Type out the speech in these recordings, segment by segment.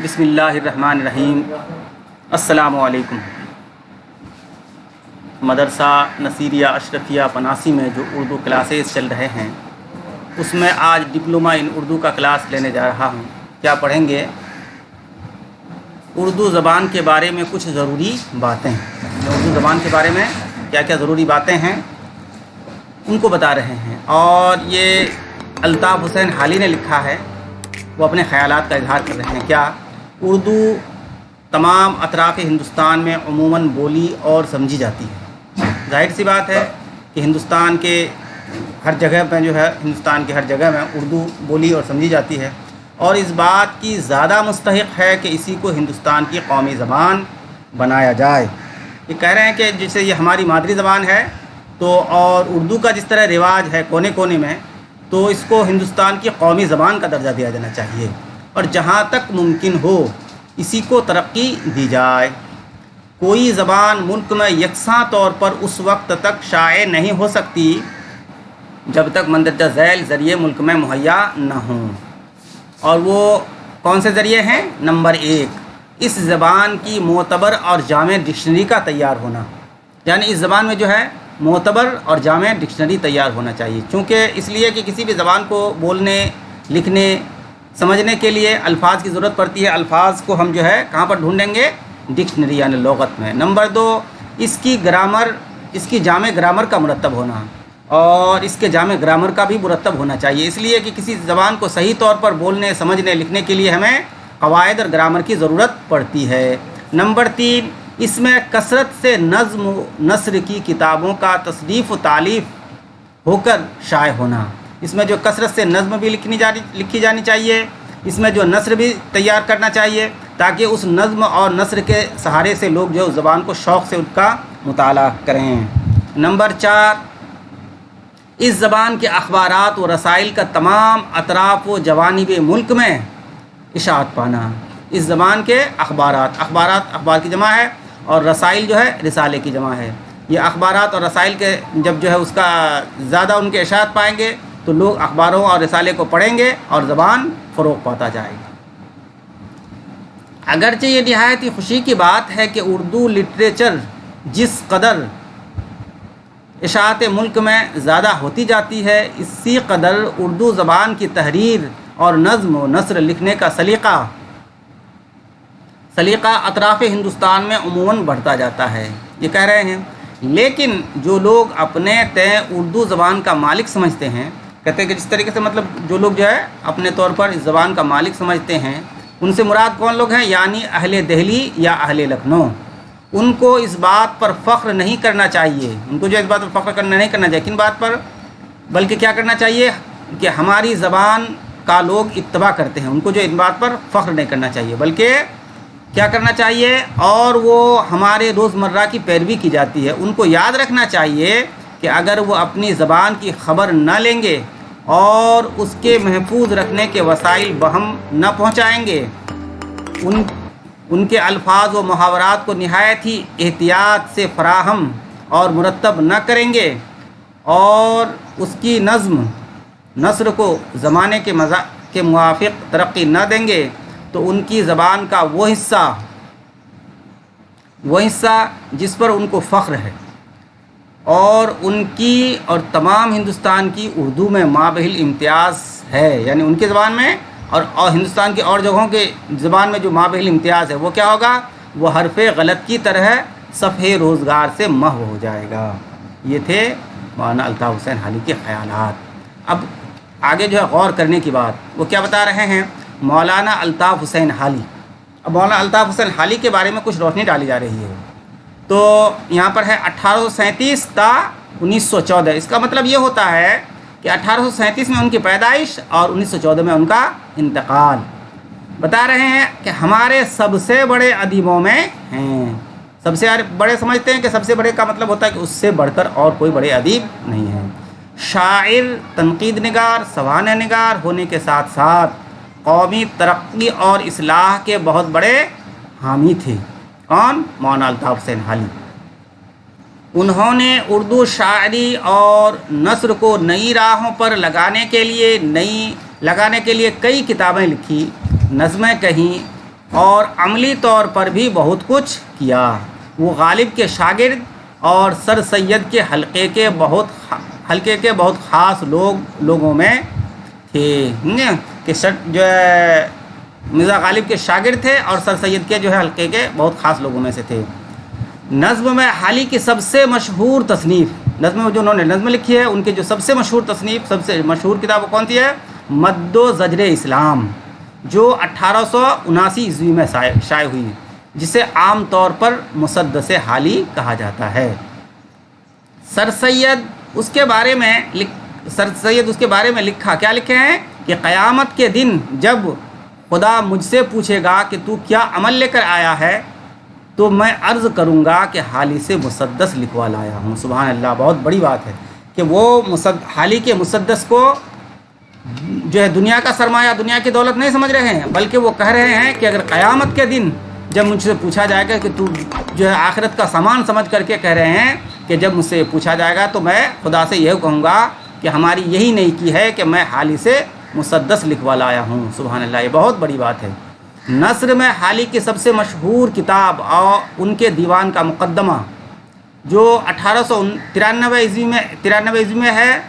बिस्मिल्लाहिर्रहमानिर्रहीम। अस्सलामु अलैकुम। मदरसा नसीरिया अशरफिया पनासी में जो उर्दू क्लासेस चल रहे हैं उसमें आज डिप्लोमा इन उर्दू का क्लास लेने जा रहा हूँ। क्या पढ़ेंगे? उर्दू ज़बान के बारे में कुछ ज़रूरी बातें। उर्दू ज़बान के बारे में क्या क्या ज़रूरी बातें हैं उनको बता रहे हैं। और ये अल्ताफ़ हुसैन हाली ने लिखा है, वो अपने ख़यालात का इजहार कर रहे हैं। क्या उर्दू तमाम अतराफ़ हिंदुस्तान में अमूमन बोली और समझी जाती है। जाहिर सी बात है कि हिंदुस्तान के हर जगह में जो है, हिंदुस्तान के हर जगह में उर्दू बोली और समझी जाती है। और इस बात की ज़्यादा मुस्तहिक़ है कि इसी को हिंदुस्तान की कौमी ज़बान बनाया जाए। ये कह रहे हैं कि जैसे ये हमारी मादरी ज़बान है तो और उर्दू का जिस तरह रिवाज है कोने कोने में, तो इसको हिंदुस्तान की कौमी ज़बान का दर्जा दिया जाना चाहिए और जहाँ तक मुमकिन हो इसी को तरक्की दी जाए। कोई ज़बान मुल्क में यकसां तौर पर उस वक्त तक शाये नहीं हो सकती जब तक मंदरजा झैल ज़रिए मुल्क में मुहैया न हों। और वो कौन से ज़रिए हैं? नंबर 1, इस ज़बान की मोतबर और जामे डिक्शनरी का तैयार होना। यानी इस ज़बान में जो है मोतबर और जामे डिक्शनरी तैयार होना चाहिए। चूँकि इसलिए कि किसी भी ज़बान को बोलने, लिखने, समझने के लिए अल्फाज की ज़रूरत पड़ती है। अल्फाज को हम जो है कहाँ पर ढूंढेंगे? डिक्शनरी यानी लुग़त में। नंबर 2, इसकी ग्रामर, इसकी जामे ग्रामर का मुरत्तब होना और इसके जामे ग्रामर का भी मुरत्तब होना चाहिए। इसलिए कि किसी ज़बान को सही तौर पर बोलने, समझने, लिखने के लिए हमें क़वाइद और ग्रामर की ज़रूरत पड़ती है। नंबर 3, इसमें कसरत से नज़्म नस्र की किताबों का तसनीफ़ व तालीफ़ होकर शाये होना। इसमें जो कसरत से नज़्म भी लिखी जानी चाहिए, इसमें जो नस्र भी तैयार करना चाहिए ताकि उस नज़्म और नस्र के सहारे से लोग जो ज़बान को शौक़ से उसका मुताला करें। नंबर 4, इस ज़बान के अखबारात व रसाइल का तमाम अतराफ़ व जवानिब मुल्क में इशाअत पाना। इस ज़बान के अखबारात, अखबार की जमा है और रसाइल जो है रिसाले की जमा है। ये अखबारात और रसाइल के जब जो है उसका ज़्यादा उनके इशाअत पाएंगे तो लोग अखबारों और रिसाले को पढ़ेंगे और ज़बान फ़रोग़ पाता जाएगा। अगरचे ये निहायत ही खुशी की बात है कि उर्दू लिटरेचर जिस कदर इशाअत मुल्क में ज़्यादा होती जाती है, इसी कदर उर्दू ज़बान की तहरीर और नज़्म व नस्र लिखने का सलीक़ा अतराफ़ हिंदुस्तान में अमूमन बढ़ता जाता है। ये कह रहे हैं। लेकिन जो लोग अपने तय उर्दू ज़बान का मालिक समझते हैं, कहते हैं कि जिस तरीके से मतलब जो लोग जो है अपने तौर पर इस ज़बान का मालिक समझते हैं, उनसे मुराद कौन लोग हैं? यानी अहले दिल्ली या अहले लखनऊ। उनको इस बात पर फ़ख्र नहीं करना चाहिए, उनको जो इस बात पर फ़ख्र नहीं करना चाहिए। किन बात पर? बल्कि क्या करना चाहिए कि हमारी ज़बान का लोग इत्तबा करते हैं, उनको जो इस बात पर फ़ख्र नहीं करना चाहिए, बल्कि क्या करना चाहिए? और वो हमारे रोज़मर्रा की पैरवी की जाती है। उनको याद रखना चाहिए कि अगर वो अपनी ज़बान की ख़बर न लेंगे और उसके महफूज रखने के वसाइल बहम न पहुँचाएँगे, उनके अल्फाज व मुहावरात को निहायत ही एहतियात से फ़राहम और मुरत्तब न करेंगे और उसकी नज़्म नस्र को ज़माने के मुवाफ़िक़ तरक्की न देंगे, तो उनकी ज़बान का वो हिस्सा जिस पर उनको फ़ख्र है और उनकी और तमाम हिंदुस्तान की उर्दू में माबहिल इम्तियाज़ है, यानी उनकी ज़बान में और हिंदुस्तान की और जगहों के ज़बान में जो माबहिल इम्तियाज़ है वो क्या होगा? वो हरफ़े गलत की तरह सफ़े रोज़गार से महव हो जाएगा। ये थे मौलाना अल्ताफ़ हुसैन हाली के ख़यालात। अब आगे जो है गौर करने की बात, वो क्या बता रहे हैं? मौलाना अल्ताफ़ हुसैन हाली। अब मौलाना अल्ताफ़ हुसैन हाली के बारे में कुछ रोशनी डाली जा रही है। तो यहाँ पर है 1837 ता 1914। इसका मतलब ये होता है कि 1837 में उनकी पैदाइश और 1914 में उनका इंतकाल। बता रहे हैं कि हमारे सबसे बड़े अदीबों में हैं। सबसे बड़े समझते हैं कि सबसे बड़े का मतलब होता है कि उससे बढ़कर और कोई बड़े अदीब नहीं है। शायर, तनकीद निगार, सवाने निगार होने के साथ साथ कौमी तरक्की और इस्लाह के बहुत बड़े हामी थे। कौन? मौलाना अल्ताफ़ हुसैन हाली। उन्होंने उर्दू शायरी और नस्र को नई राहों पर लगाने के लिए कई किताबें लिखी, नज़में कहीं, اور عملی طور پر بھی بہت کچھ کیا۔ وہ غالب کے شاگرد اور سر سید کے حلقے کے بہت خاص لوگوں میں تھے، کہ جو ہے مرزا غالب کے شاگرد تھے اور سر سید کے جو ہے حلقے کے بہت خاص لوگوں میں سے تھے۔ نظم میں حالی کی سب سے مشہور تصنیف، نظم میں جو انہوں نے نظم لکھی ہے ان کی جو سب سے مشہور تصنیف، سب سے مشہور کتاب کون سی ہے؟ مد و زجر اسلام، جو 1879 عیسوی میں شائع ہوئی، جسے عام طور پر مسدس حالی کہا جاتا ہے۔ سر سید اس کے بارے میں لکھا، کیا لکھے ہیں کہ قیامت کے دن جب خدا مجھ سے پوچھے گا کہ تو کیا عمل لے کر آیا ہے، تو میں عرض کروں گا کہ حالی سے مسدس لکھوا لایا ہوں۔ سبحان اللہ، بہت بڑی بات ہے کہ وہ حالی کے مسدس کو جو ہے دنیا کا سرمایہ، دنیا کی دولت نہیں سمجھ رہے ہیں، بلکہ وہ کہہ رہے ہیں کہ اگر قیامت کے دن جب مجھ سے پوچھا جائے گا کہ تو جو ہے آخرت کا سامان سمجھ کر کے کہہ رہے ہیں کہ جب مجھ سے پوچھا جائے گا تو میں خدا سے یہ کہوں گا کہ ہماری یہی نیکی ہے کہ میں حالی سے مسدس لکھوا لایا ہوں۔ سبحان اللہ، یہ بہت بڑی بات ہے۔ نثر میں حالی کی سب سے مشہور کتاب اور ان کے دیوان کا مقدمہ، جو 1893 عیسوی میں ہے،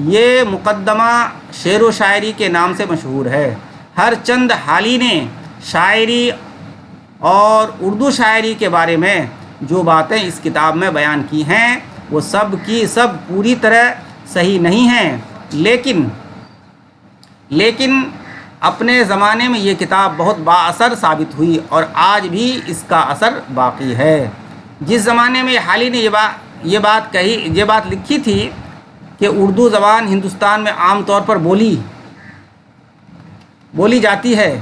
یہ مقدمہ شعر و شاعری کے نام سے مشہور ہے۔ ہر چند حالی نے شاعری اور اردو شاعری کے بارے میں جو باتیں اس کتاب میں بیان کی ہیں وہ سب کی سب پوری طرح صحیح نہیں ہیں، لیکن اپنے زمانے میں یہ کتاب بہت با اثر ثابت ہوئی اور آج بھی اس کا اثر باقی ہے۔ جس زمانے میں حالی نے یہ بات لکھی تھی کہ اردو زبان ہندوستان میں عام طور پر بولی جاتی ہے،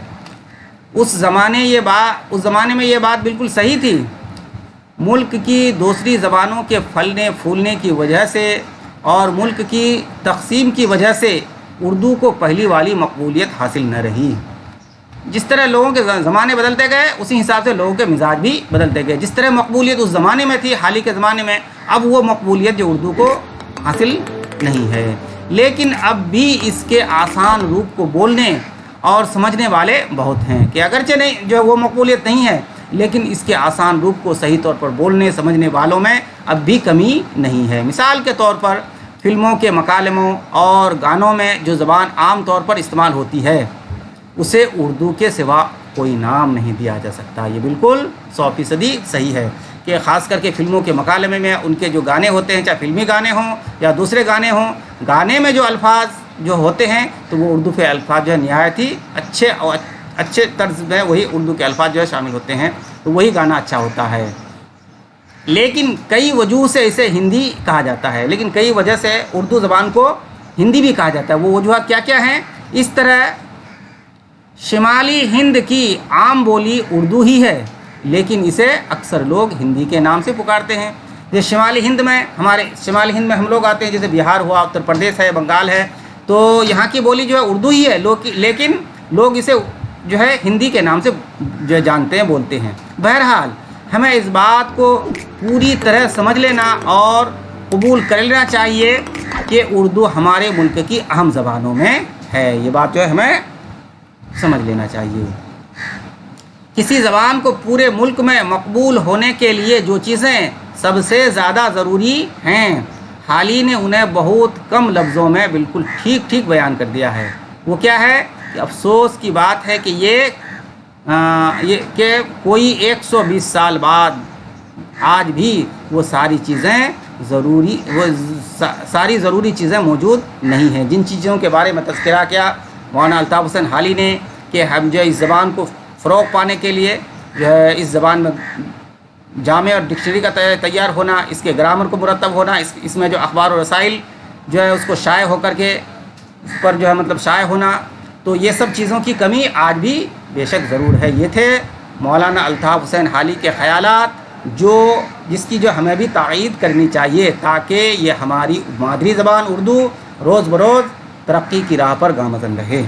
اس زمانے میں یہ بات بالکل صحیح تھی۔ ملک کی دوسری زبانوں کے پھلنے پھولنے کی وجہ سے اور ملک کی تقسیم کی وجہ سے اردو کو پہلی والی مقبولیت حاصل نہ رہی۔ جس طرح لوگوں کے زمانے بدلتے گئے اسی حساب سے لوگوں کے مزاج بھی بدلتے گئے۔ جس طرح مقبولیت اس زمانے میں تھی، حالی کے زمانے میں، اب وہ مقبولیت جو اردو کو حاصل نہیں ہے، لیکن اب بھی اس کے آسان روپ کو بولنے اور سمجھنے والے بہت ہیں، کہ اگرچہ نہیں جو وہ مقبولیت نہیں ہے، لیکن اس کے آسان روپ کو صحیح طور پر بولنے سمجھنے والوں میں اب بھی کمی نہیں ہے۔ مثال کے طور پر فلموں کے مکالموں اور گانوں میں جو زبان عام طور پر استعمال ہوتی ہے اسے اردو کے سوا کوئی نام نہیں دیا جا سکتا۔ یہ بالکل 100% صحیح ہے کہ خاص کر کے فلموں کے مکالمے میں ان کے جو گانے ہوتے ہیں، چاہے فلمی گانے ہوں یا دوسرے گانے ہوں، گانے میں جو الفاظ جو ہوتے ہیں تو وہ اردو کے الفاظ جو ہے نہایت ہی اچھے طرز میں وہی اردو کے الفاظ جو ہے شامل ہوتے ہیں، تو وہی گانا اچھا ہوتا ہے۔ لیکن کئی وجوہ سے اسے ہندی کہا جاتا ہے، لیکن کئی وجہ سے اردو زبان کو ہندی بھی کہا جاتا ہے۔ وہ وجوہات کیا کیا ہیں؟ اس طرح شمالی ہند کی عام بولی اردو ہی ہے، لیکن اسے اکثر لوگ ہندی کے نام سے پکارتے ہیں۔ جیسے شمالی ہند میں ہم لوگ آتے ہیں، جیسے بہار ہوا، اتر پردیش ہے، بنگال ہے، تو یہاں کی بولی جو ہے اردو ہی ہے، لیکن لوگ اسے جو ہے ہندی کے نام سے جو جانتے ہیں، بولتے ہیں۔ بہرحال ہمیں اس بات کو پوری طرح سمجھ لینا اور قبول کر لینا چاہیے کہ اردو ہمارے ملک کی اہم زبانوں میں ہے۔ یہ بات جو ہے ہمیں سمجھ لینا چاہیے۔ کسی زبان کو پورے ملک میں مقبول ہونے کے لیے جو چیزیں سب سے زیادہ ضروری ہیں، حالی نے انہیں بہت کم لفظوں میں بالکل ٹھیک بیان کر دیا ہے۔ وہ کیا ہے کہ افسوس کی بات ہے کہ یہ کوئی 120 سال بعد آج بھی وہ ساری ضروری چیزیں موجود نہیں ہیں، جن چیزوں کے بارے میں تذکرہ کیا مولانا الطاف حسین حالی نے، کہ ہم جو اس زبان کو فروغ پانے کے لیے جو ہے اس زبان میں جامع اور ڈکشنری کا تیار ہونا، اس کے گرامر کو مرتب ہونا، اس میں جو اخبار و رسائل جو ہے اس کو شائع ہو کر کے اس پر جو ہے مطلب شائع ہونا، تو یہ سب چیزوں کی کمی آج بھی بے شک ضرور ہے۔ یہ تھے مولانا الطاف حسین حالی کے خیالات، جس کی جو ہمیں بھی تائید کرنی چاہیے، تاکہ یہ ہماری مادری زبان اردو روز بروز ترقی کی راہ پر گامزن رہے۔